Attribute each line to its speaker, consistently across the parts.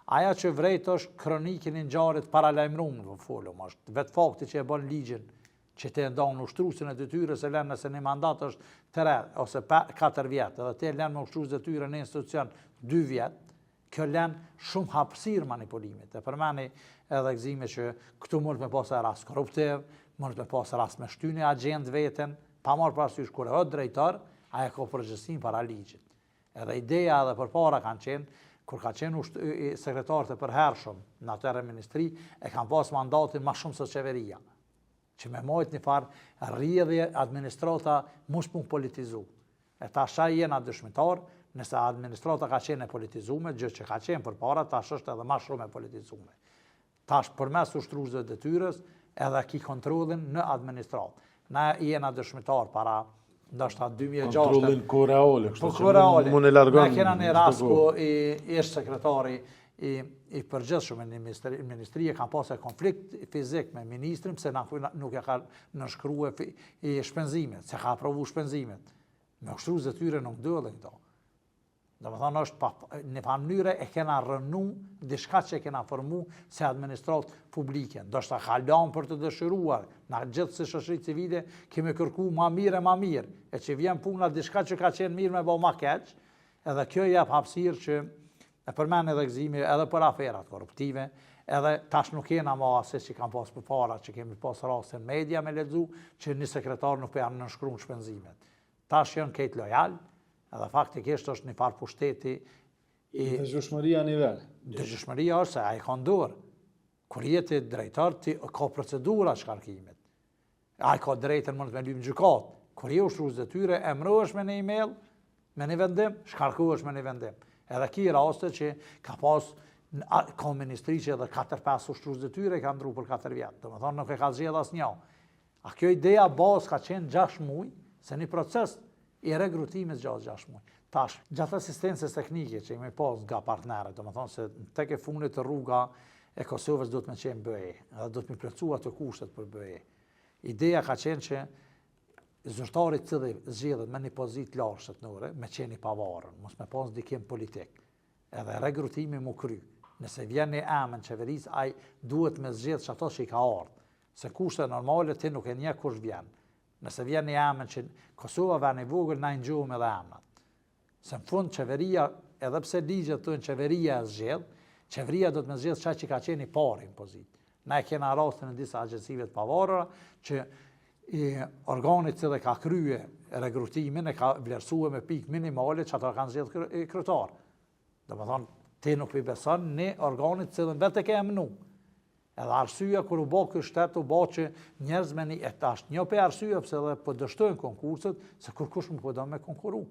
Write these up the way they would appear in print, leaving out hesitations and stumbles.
Speaker 1: Aja që vrejt është kronikin e ngjarjet paralajmëruar në folum, është vetë fakti që e bën ligjin që të ndonë ushtruesin e detyrës e lënë nëse një mandat është 3 ose 4 vjetë, edhe te lënë me ushtrues detyrën në institucion 2 vjetë, kjo lënë shumë hapësirë manipulimit. E përmeni edhe gëzime që këtu mund me pas rast korruptiv, mund me pas rast me shtyni agent veten, pa marrë parasysh kur është drejtor, aja ka përgjegjësinë para ligjit. Edhe ideja edhe përpara kanë qenë, kur ka qenë sekretarët e përhershëm në atëre ministri, e kanë pas mandatin ma shumë se qeveria, që me mojt një farë rrjedhje administrata mos pun politizu. E tash jena dëshmitar, nëse administrata ka qenë e politizume, gjë që ka qenë përpara, tash është edhe ma shumë e politizume. Tash përmes ushtruesve detyrës, edhe ki kontrollin në administratë. Na jena dëshmitar para ndoshta 2006.
Speaker 2: Kontrollin koreale,
Speaker 1: kështu që
Speaker 2: mund e largon.
Speaker 1: Na kena një rast ku ish sekretari i përgjithshëm në ministri ka pasur konflikt fizik me ministrin pse nuk e ka nënshkruar shpenzimet, se ka aprovu shpenzimet. Me ushtrues detyrë nuk ndodhen këto. Domethënë është në mënyrë e kena rënu diçka që kena formu se administratë publike. Ndoshta ka lënë për të dëshiruar, na gjithë si shoqëri civile kemi kërkuar më mirë, e që vjen puna diçka që ka qenë mirë me bë më keq, edhe kjo jep hapësirë që e përmend edhe gëzimi edhe për aferat korruptive, edhe tash nuk kena më se që kanë pas përpara, që kemi pas raste në media me lexu që një sekretar nuk po janë nënshkruar shpenzimet. Tash janë këtë lojal, edhe faktikisht është një farë pushteti
Speaker 2: dëgjueshmëria nivel.
Speaker 1: Dëgjueshmëria është se ai ka dorë. Kur jeti drejtor ti ka procedura shkarkimit. Ai ka drejtën mund të me lyp gjykat. Kur je ushtrues detyrë, emërohesh me një email, me një vendim, shkarkohesh me një vendim. Edhe ki raste që ka pas ka ministri që edhe 4-5 ushtrues detyrë ka ndru për 4 vjet. Domethënë nuk e ka zgjedh asnjë. A kjo ideja bazë ka qenë 6 muaj, se një proces i regrutimit gjatë 6 muaj. Tash, gjatë asistencës teknike që jemi pas nga partnerët, domethënë se tek e fundit të rruga e Kosovës do të më qenë BE, edhe do të më plotësua ato kushtet për BE. Ideja ka qenë që zyrtari të zgjedhet me një pozitë lartë shtetërore, me qenë i pavarur, mos me pas ndikim politik. Edhe regrutimi mu kry. Nëse vjen një emër në qeverisë, ai duhet me zgjedh ato që i ka ardhur. Se kushtet normale ti nuk e njeh kush vjen. Nëse vjen një emër që Kosova vjen i vogël, na i ngjojmë edhe emrat. Se në fund qeveria, edhe pse ligjet thonë qeveria e zgjedh, qeveria do të më zgjedh çka që ka qenë i parë në pozitë. Na e kena rastin në disa agjencive të pavarura që organit që dhe ka krye regrutimin e ka vlerësuar me pikë minimale që ata kanë zgjedh kryetar. Domethënë ti nuk i beson në organit që dhe vetë ke emnu. Edhe arsyeja kur u bë ky shtet u bë që njerëz me një etash, një për arsye pse edhe po dështojnë konkurset se kurkush nuk po do me konkuru.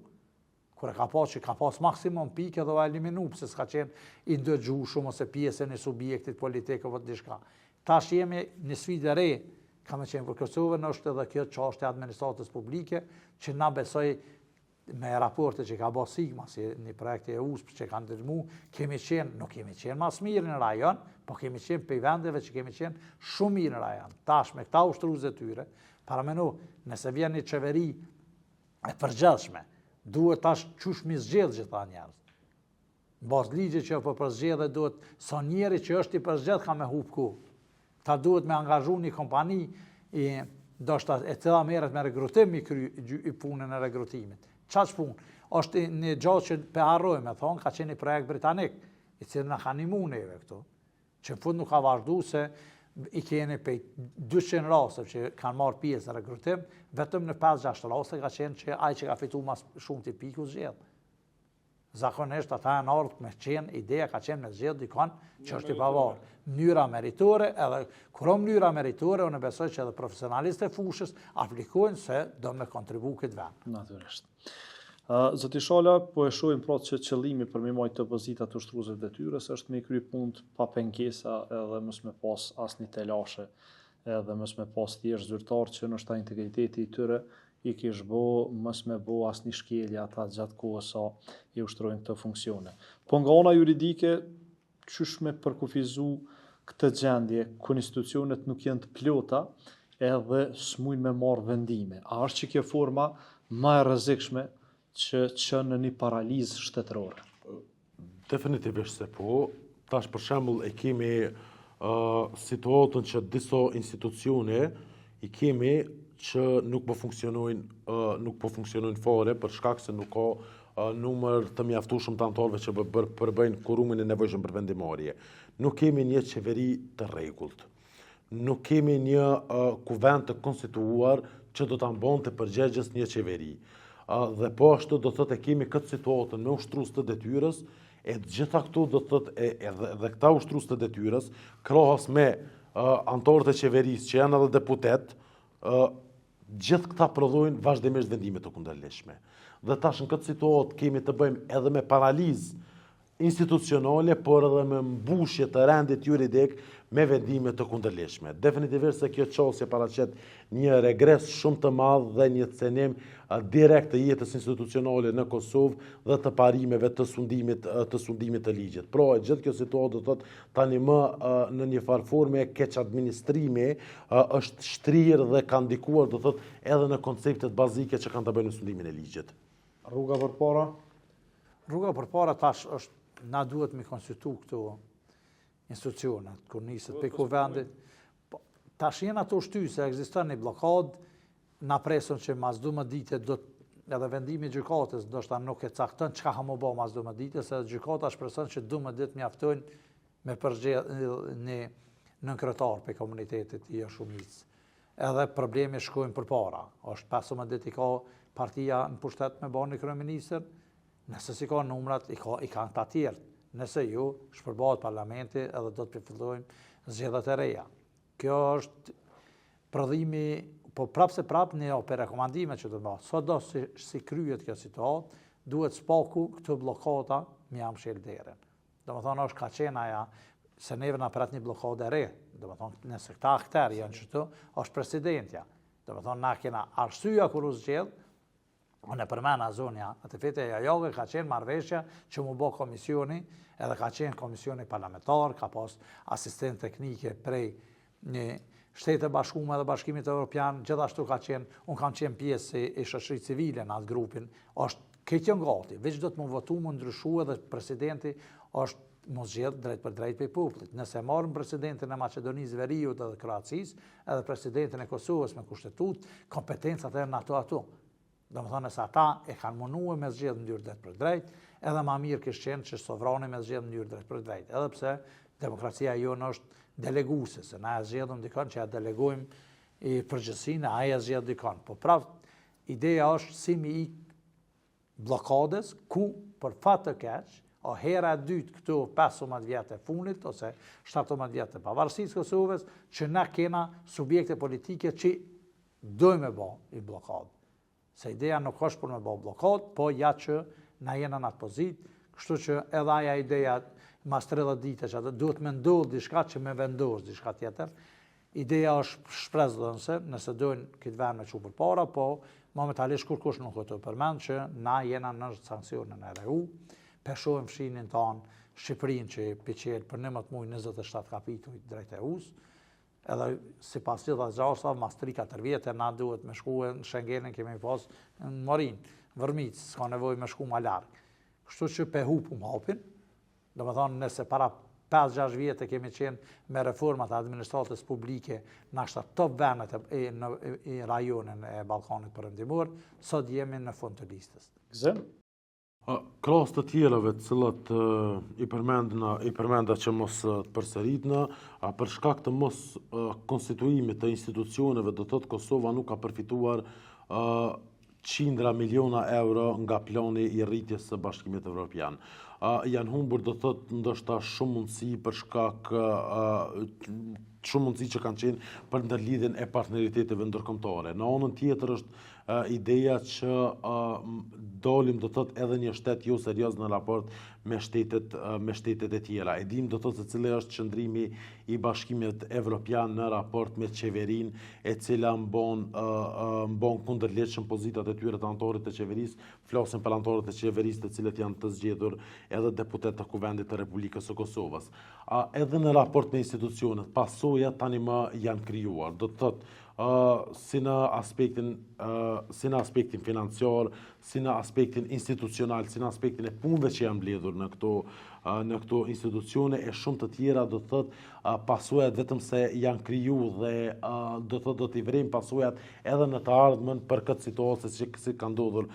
Speaker 1: Kur e ka pas që ka pas maksimum pikë edhe o eliminu pse s'ka qenë i ndëgjueshëm ose pjesë e subjektit politik apo diçka. Tash jemi në sfidë re, ka më qenë për Kosovën është edhe kjo çështje e administratës publike që na besoj me raporte që ka bërë Sigma, si një projekt e USP që kanë ndërmu, nuk kemi qenë mas mirë në rajon, po kemi qenë për vendeve që kemi qenë shumë mirë në rajon. Tash me këta ushtrues detyrë, paramendo, nëse vjen një qeveri e përgjithshme, duhet tash qysh mi zgjedh gjitha njerëz. Në bazë ligje që po përzgjedhet duhet sa njeri që është i përzgjedh ka me hub ku. Ta duhet me angazhu një kompani ndoshta e cila merret me regrutim i punën e regrutimit. Çfarë punë? Është një gjë që pe harrojmë, thonë, ka qenë një projekt britanik, i cili na ka ndihmuar neve këtu. Që në fund nuk ka vazhduar se i keni pe 200 raste që kanë marrë pjesë në regrutim, vetëm në 5-6 raste ka qenë që ai që ka fituar më shumë ti piku zgjedh. Zakonisht ata janë ardhur me qenë, ideja ka qenë me zgjedh dikon që është i pavarur. Mënyra meritore, edhe kur mënyra meritore, unë besoj që edhe profesionalistë e fushës aplikojnë se do me kontribu këtë vend.
Speaker 3: Natyrisht. Zoti Shala, po e shohim pra që qëllimi për me majtë të pozitat të ushtruesve detyrës është me kry punë pa pengesa edhe mos me pas asnjë telashe, edhe mos me pas thjesht zyrtar që ndoshta integriteti i tyre i kish bo, mos me bo asnjë shkelje ata gjatë kohës sa i ushtrojnë këtë funksione. Po nga ana juridike, qysh me përkufizu këtë gjendje, ku institucionet nuk janë të plota edhe s'mujnë me marrë vendime. A është që kjo forma më e rrezikshme që në një paralizë shtetërore?
Speaker 2: Definitivisht se po,
Speaker 4: tash për shembull e kemi situatën që disa institucione i kemi që nuk po funksionojnë fare për shkak se nuk ka numër të mjaftueshëm të anëtarëve që përbëjnë kurumin e nevojshëm për vendimarrje. Nuk kemi një qeveri të rregullt. Nuk kemi një kuvend të konstituuar që do ta mbante përgjegjës një qeveri. Dhe po ashtu do thotë kemi këtë situatën me ushtrues të detyrës, e gjitha këtu do thotë edhe këta ushtrues të detyrës, krahas me anëtarët e qeverisë që janë edhe deputet, gjithë këta prodhojnë vazhdimisht vendime të kundërligjshme. Dhe tash në këtë situatë kemi të bëjmë edhe me paralizë institucionale, por edhe me mbushje të rendit juridik me vendime të kundërligjshme. Definitivisht se kjo çështje paraqet një regres shumë të madh dhe një cenim direkt të jetës institucionale në Kosovë dhe të parimeve të sundimit të ligjit. Pra, gjithë kjo situatë do thotë tani më në një farë forme keq administrimi është shtrirë dhe ka ndikuar do thotë edhe në konceptet bazike që kanë të bëjnë me sundimin e ligjit.
Speaker 3: Rruga përpara?
Speaker 1: Rruga përpara tash është na duhet me konstitu këto institucionet, kur niset pe kuvendit. Tash janë ato shtyse, ekziston një blokad, na preson që mas 12 dite do edhe vendimi i gjykatës ndoshta nuk e cakton çka ha më bë mas 12 dite, se gjykata shpreson që 12 ditë mjaftojnë me përgjigje në kryetar pe komunitetit i shumicë. Edhe problemi shkojnë përpara. Është 15 ditë i ka partia në pushtet me bani kryeministër. Nëse si ka numrat, i kanë të tjerë. Nëse ju, shpërbohet parlamenti edhe do të përfillojmë zgjedhjet e reja. Kjo është prodhimi, po prapse një për rekomandime që të bëhet. Sado si kryet kjo situatë, duhet spaku këtë blokata me jam shel derën. Domethënë është ka qenë aja, se neve na pret një blokadë e re. Domethënë nëse këta akterë janë këtu, është presidentja. Domethënë na kena arsyeja kur u zgjedh. Unë e përmena zonja, atë fete e ajoge ka qenë marrëveshja që mu bo komisioni, edhe ka qenë komisioni parlamentar, ka pas asistent teknike prej një Shtetet Bashkuara dhe Bashkimit Evropian, gjithashtu ka qenë, unë kam qenë pjesë e shoqërisë civile në atë grupin, është këtë janë gati, veç do të më votu më ndryshu edhe presidenti është mos zgjedh drejt për drejt për popullit. Nëse marrëm presidentin e Maqedonisë Veriut edhe Kroacisë, edhe presidentin e Kosovës me kushtetut, kompetencat e në ato. Domethënë nëse ata e kanë munduar me zgjedhje në mënyrë drejt për drejt, edhe më mirë kish qenë që sovrani me zgjedhje në mënyrë drejt për drejt. Edhe pse demokracia jonë është deleguese, se na e zgjedhëm dikon që ja delegojmë i përgjithësinë, ai e zgjedh dikon. Po prapë ideja është si mi ik blokades ku për fat të keq, o hera e dytë këtu 15 vjet e funit ose 17 vjet e pavarësisë Kosovës, që na kena subjekte politike që dojmë bë i blokadë. Se ideja nuk është për me bë blokad, po ja që na jena në atë pozitë, kështu që edhe aja ideja mas 30 dite që atë duhet me ndodhë diçka që me vendosë diçka tjetër. Ideja është shpresdhënëse, nëse dojnë këtë vend me çu përpara, po momentalisht kurkush nuk të përmend që na jena në sanksionën e EU, peshohem fshinin tonë Shqipërinë që piqel për 19 muaj 27 kapituj drejt EU-s, edhe si pas gjitha gjasa, mas 3-4 vjetë, na duhet me shku në Schengenin, kemi pas në Morin, Vërmic, s'ka nevoj me shku ma largë. Kështu që pe hupum hapin, do me thonë nëse para 5-6 vjetë kemi qenë me reformat e administratës publike në ashta top venet e rajonin e Ballkanit Perëndimor, sot jemi në fund të listës.
Speaker 3: Gzim?
Speaker 4: Krahas të tjerave të cilat i përmenda që mos të përsëritna, për shkak të mos konstituimit të institucioneve, do thotë Kosova nuk ka përfituar qindra miliona euro nga plani i rritjes së Bashkimit Evropian. Janë humbur do thotë ndoshta shumë mundësi për shkak shumë mundësi që kanë qenë për ndërlidhjen e partneriteteve ndërkombëtare. Në anën tjetër është ideja që dalim do thotë edhe një shtet jo serioz në raport me shtetet e tjera. E dim do thotë se cili është qëndrimi i Bashkimit Evropian në raport me qeverinë e cila mbon kundërligjshëm pozitat e tyre të anëtarëve të qeverisë, flasin për anëtarët e qeverisë të cilët janë të zgjedhur edhe deputet të Kuvendit të Republikës së Kosovës. Edhe në raport me institucionet, pasojat tani më janë krijuar. Do të thotë si në aspektin financiar, si në aspektin institucional, si në aspektin e punëve që janë mbledhur në këto në këto institucione e shumë të tjera do të thotë pasojat vetëm se janë kriju dhe do të thotë do t'i vrejmë pasojat edhe në të ardhmen për këtë situatë si ka ndodhur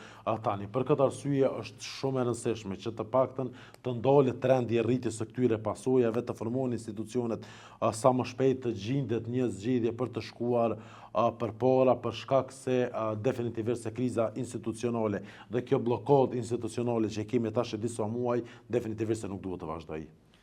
Speaker 4: tani. Për këtë arsye është shumë e rëndësishme që të paktën të ndalet trendi i rritjes së këtyre pasojave, të formohen institucionet sa më shpejt të gjendet një zgjedhje për të shkuar përpara për shkak se definitivisht se kriza institucionale dhe kjo blokadë institucionale që kemi tash disa muaj definitivisht se nuk duhet të vazhdojë.